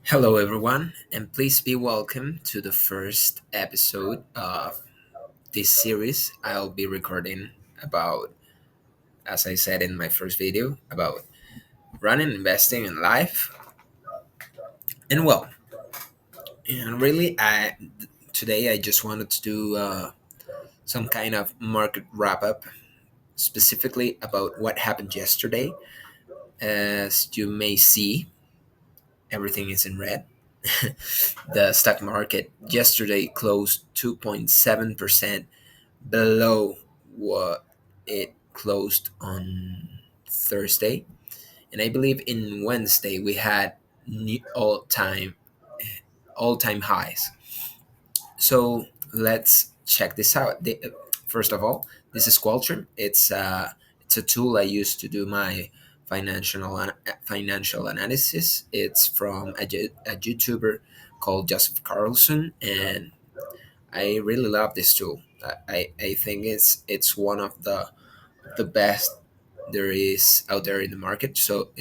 Hello, everyone, and please be welcome to the first episode of this series. I'll be recording about, as I said in my first video, about running investing in life. And well, and really, today I just wanted to do some kind of market wrap up, specifically about what happened yesterday. As you may see, everything is in red. The stock market yesterday closed 2.7% below what it closed on Thursday. And I believe in Wednesday we had new all time highs. So let's check this out. First of all, this is Qualtrim. It's a tool I use to do my financial analysis. It's from a YouTuber called Joseph Carlson, and I really love this tool. I think it's one of the best there is out there in the market. So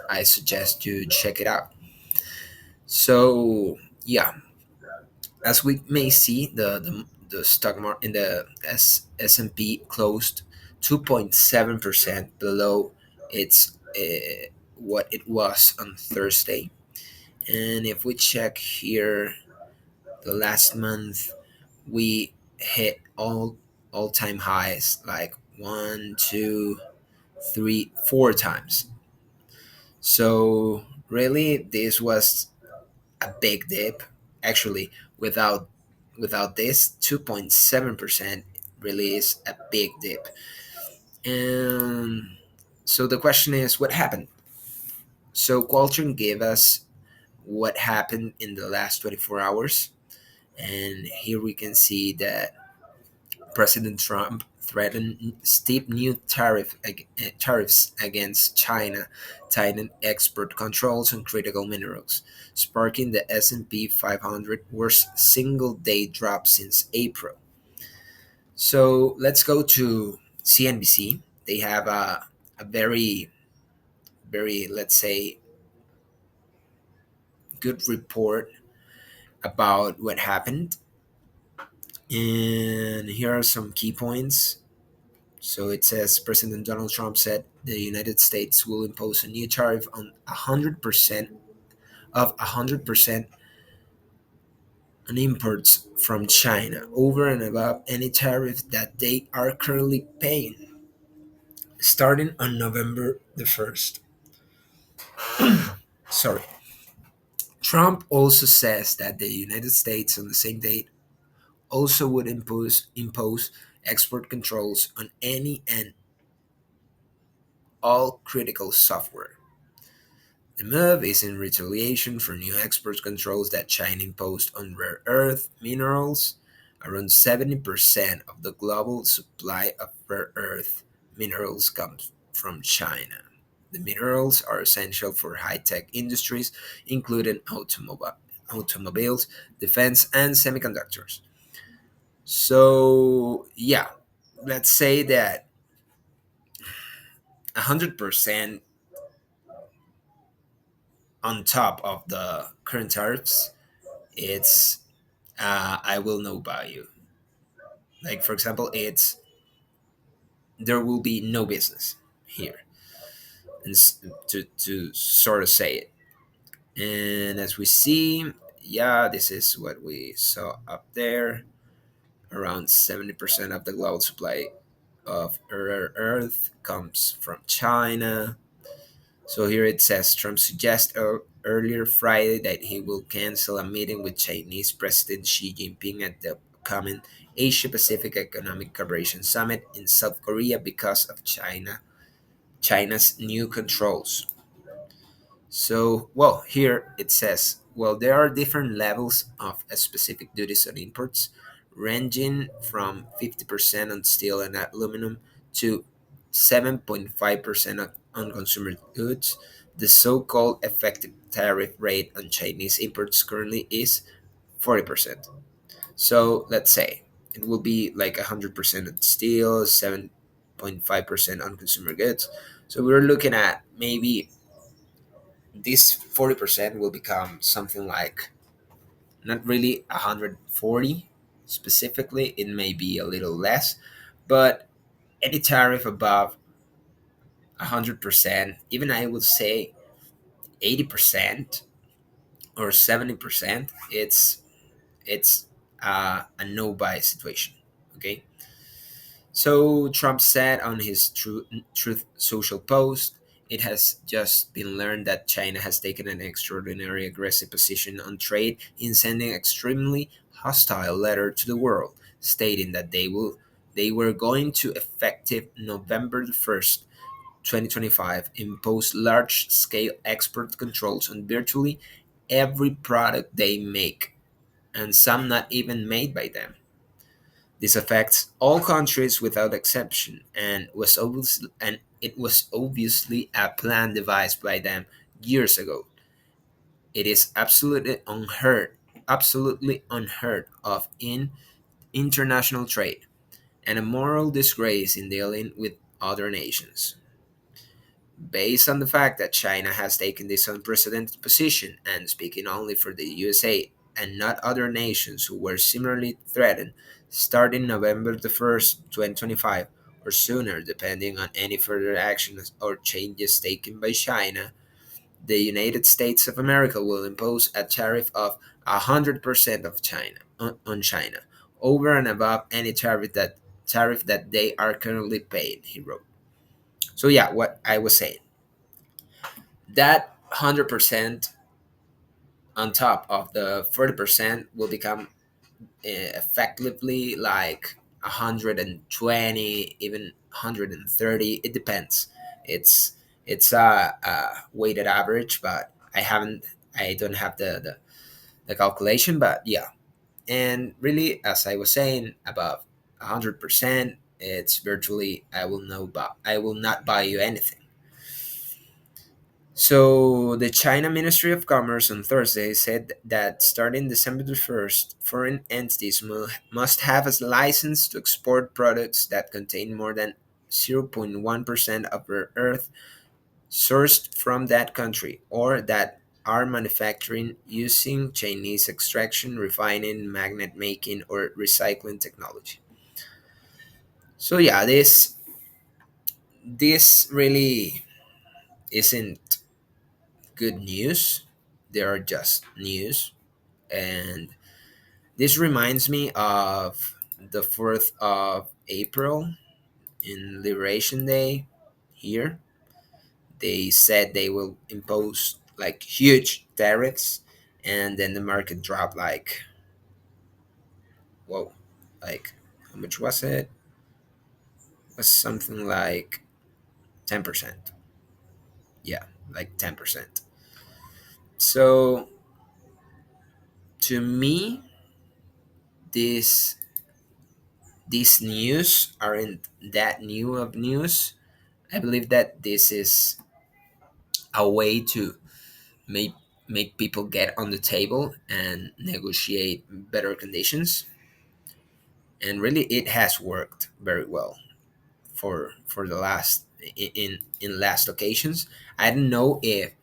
I suggest you check it out. So yeah, as we may see, the stock market in the S&P closed 2.7% below its what it was on Thursday. And if we check here, the last month we hit all-time highs like one, two, three, four times. So really, this was a big dip. Actually, without this, 2.7% really is a big dip. And so the question is, what happened? So Qualtron gave us what happened in the last 24 hours, and here we can see that President Trump threatened steep new tariffs against China, tightening export controls on critical minerals, sparking the S&P 500 worst single-day drop since April. So let's go to CNBC. They have a very, let's say, good report about what happened. And here are some key points. So it says President Donald Trump said the United States will impose a new tariff on 100% on imports from China over and above any tariff that they are currently paying, starting on November the 1st. Sorry. Trump also says that the United States on the same date also would impose export controls on any and all critical software. The move is in retaliation for new export controls that China imposed on rare earth minerals. Around 70% of the global supply of rare earth minerals comes from China. The minerals are essential for high tech industries, including automobiles, defense, and semiconductors. So, yeah, let's say that 100% on top of the current tariffs, it's I will know by you. Like for example, it's there will be no business here, and to sort of say it. And as we see, yeah, this is what we saw up there. Around 70% of the global supply of rare earth comes from China. So here it says Trump suggests earlier Friday that he will cancel a meeting with Chinese President Xi Jinping at the upcoming Asia Pacific Economic Cooperation Summit in South Korea because of China's new controls. So, well, here it says, well, there are different levels of specific duties on imports, ranging from 50% on steel and aluminum to 7.5% on consumer goods. The so called effective tariff rate on Chinese imports currently is 40%. So, let's say it will be like 100% on steel, 7.5% on consumer goods. So, we're looking at maybe this 40% will become something like not really 140 specifically, it may be a little less, but any tariff above 100%, even I would say 80% or 70%, it's a no buy situation. Okay, so Trump said on his Truth Social post, it has just been learned that China has taken an extraordinary aggressive position on trade in sending extremely hostile letter to the world, stating that they were going to effective November the 1st, 2025, impose large-scale export controls on virtually every product they make, and some not even made by them. This affects all countries without exception, and it was obviously a plan devised by them years ago. It is absolutely unheard of in international trade, and a moral disgrace in dealing with other nations. Based on the fact that China has taken this unprecedented position, and speaking only for the USA and not other nations who were similarly threatened, starting November the 1st, 2025, or sooner, depending on any further actions or changes taken by China, the United States of America will impose a tariff of 100% of China on China, over and above any tariff that they are currently paying, he wrote. So yeah, what I was saying, that 100% on top of the 40% will become effectively like 120, even 130. It depends. It's a weighted average, but I don't have the calculation, but yeah. And really, as I was saying, above 100%, it's virtually I will not buy you anything. So, the China Ministry of Commerce on Thursday said that starting December the 1st, foreign entities must have a license to export products that contain more than 0.1% of rare earth sourced from that country, or that are manufacturing using Chinese extraction, refining, magnet making, or recycling technology. So yeah, this really isn't good news. They are just news. And this reminds me of the 4th of April in Liberation Day here. They said they will impose like huge tariffs, and then the market dropped like, whoa, like how much was it? It was something like 10%. Yeah, like 10%. So to me, this these news aren't that new of news. I believe that this is a way to make make people get on the table and negotiate better conditions. And really, it has worked very well for the last in last occasions. I don't know if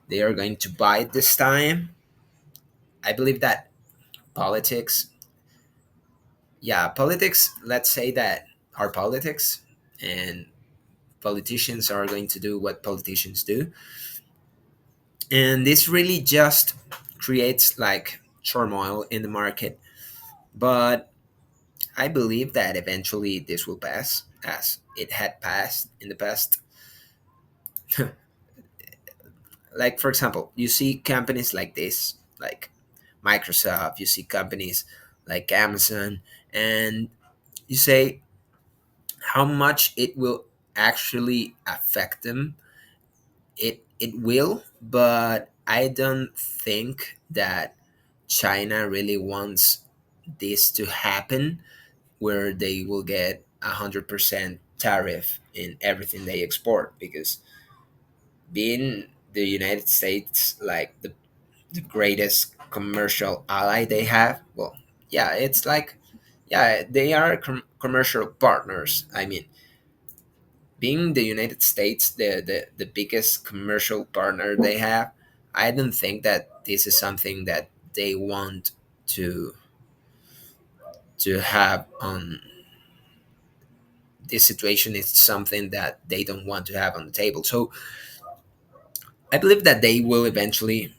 they are going to buy it this time. I believe that politics, yeah, politics. Let's say that are politics, and politicians are going to do what politicians do, and this really just creates like turmoil in the market. But I believe that eventually this will pass, as it had passed in the past. Like, for example, you see companies like this, like Microsoft, you see companies like Amazon, and you say how much it will actually affect them. It will, but I don't think that China really wants this to happen, where they will get 100% tariff in everything they export, because being the United States like the greatest commercial ally they have, well, yeah, it's like, yeah, they are commercial partners. I mean, being the United States the biggest commercial partner they have, I don't think that this is something that they want to have on this situation. Is something that they don't want to have on the table. So I believe that they will eventually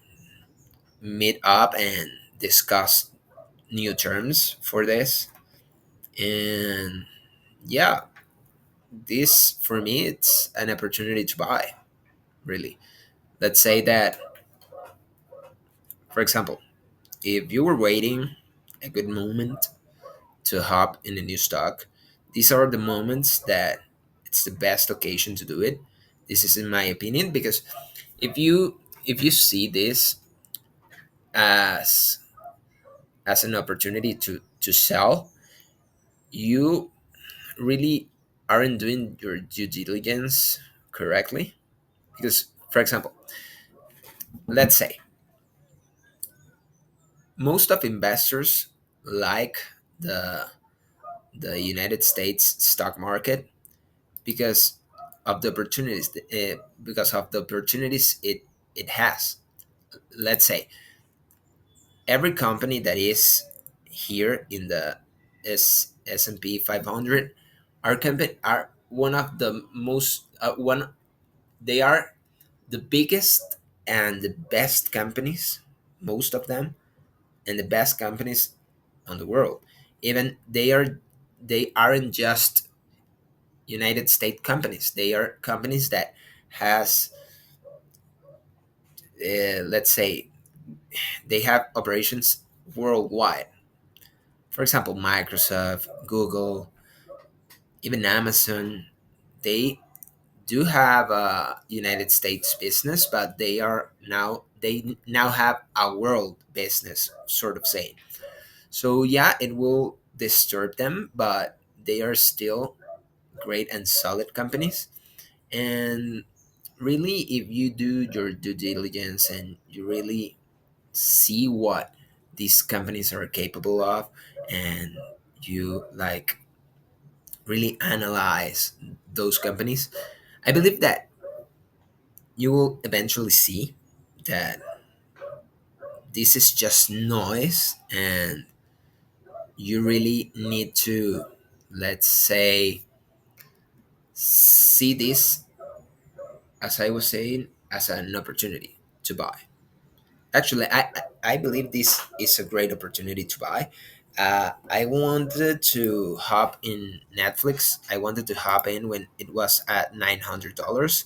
meet up and discuss new terms for this. And yeah, this for me it's an opportunity to buy, really. Let's say that, for example, if you were waiting a good moment to hop in a new stock, these are the moments that it's the best occasion to do it. This is in my opinion, because if you see this as an opportunity to sell, you really aren't doing your due diligence correctly. Because, for example, let's say most of investors like the United States stock market because of the opportunities, it has. Let's say every company that is here in the S&P 500 are one of the most one they are the biggest and the best companies, most of them, and the best companies on the world. Even they aren't just United States companies. They are companies that has let's say they have operations worldwide. For example, Microsoft, Google, even Amazon, they do have a United States business, but they now have a world business, sort of saying. So yeah, it will disturb them, but they are still great and solid companies. And really, if you do your due diligence and you really see what these companies are capable of, and you like really analyze those companies, I believe that you will eventually see that this is just noise, and you really need to, let's say, see this, as I was saying, as an opportunity to buy. Actually, I believe this is a great opportunity to buy. I wanted to hop in Netflix. I wanted to hop in when it was at $900.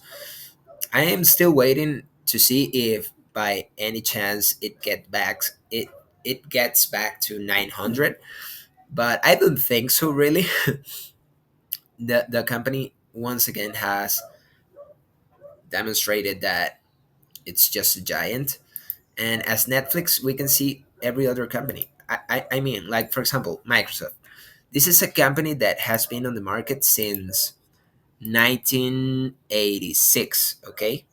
I am still waiting to see if by any chance it gets back to 900, but I don't think so, really. The company once again has demonstrated that it's just a giant. And as Netflix, we can see every other company. I mean, like, for example, Microsoft. This is a company that has been on the market since 1986, okay?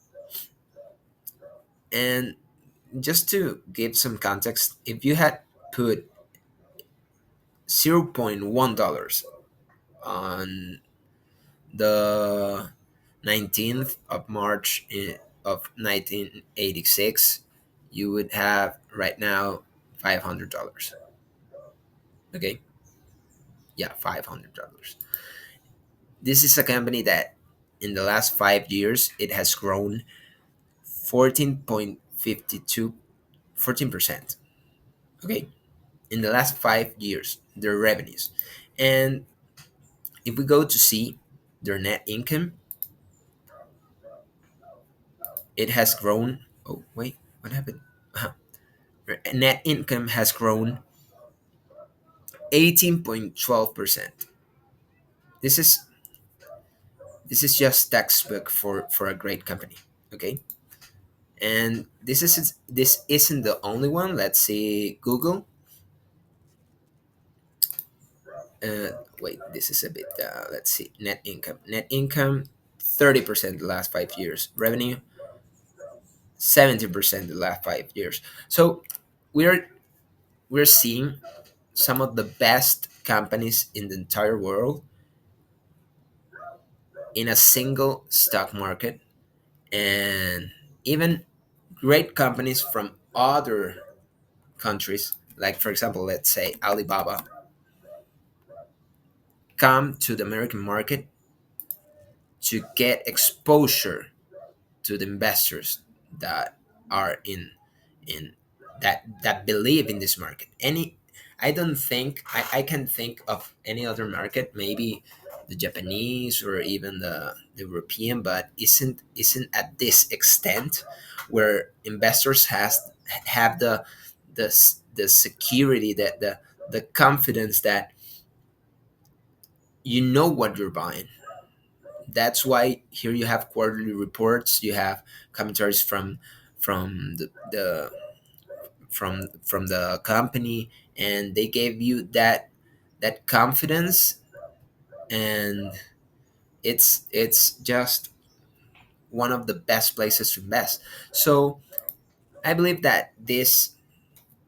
And just to give some context, if you had put $0.1 on the 19th of March of 1986, you would have right now $500. Okay? Yeah, $500. This is a company that in the last 5 years it has grown 14.52 14%. Okay? In the last 5 years, their revenues. And if we go to see their net income, it has grown. Oh, wait, what happened? Their net income has grown 18.12%. This is just textbook for a great company. Okay? And this isn't the only one. Let's see Google. Wait, this is a bit. Let's see net income. Net income, 30% the last 5 years. Revenue, 70% the last 5 years. So we're we're seeing some of the best companies in the entire world in a single stock market, and even great companies from other countries, like for example, let's say Alibaba, come to the American market to get exposure to the investors that are in that believe in this market. I don't think I can think of any other market, maybe the Japanese or even the European, but isn't at this extent where investors have the security, that the confidence that you know what you're buying. That's why here you have quarterly reports, you have commentaries from from the company, and they gave you that confidence, and it's just one of the best places to invest. So I believe that these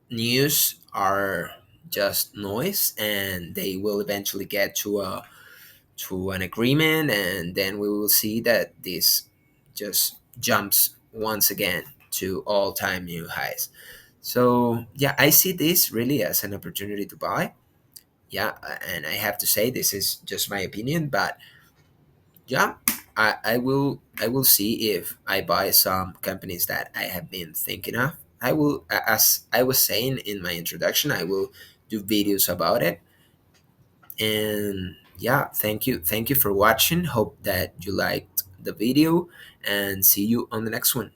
news are just noise, and they will eventually get to an agreement, and then we will see that this just jumps once again to all-time new highs. So yeah, I see this really as an opportunity to buy. Yeah, and I have to say this is just my opinion, but yeah, I will see if I buy some companies that I have been thinking of. I will, as I was saying in my introduction, I will do videos about it. And yeah, thank you for watching. Hope that you liked the video, and see you on the next one.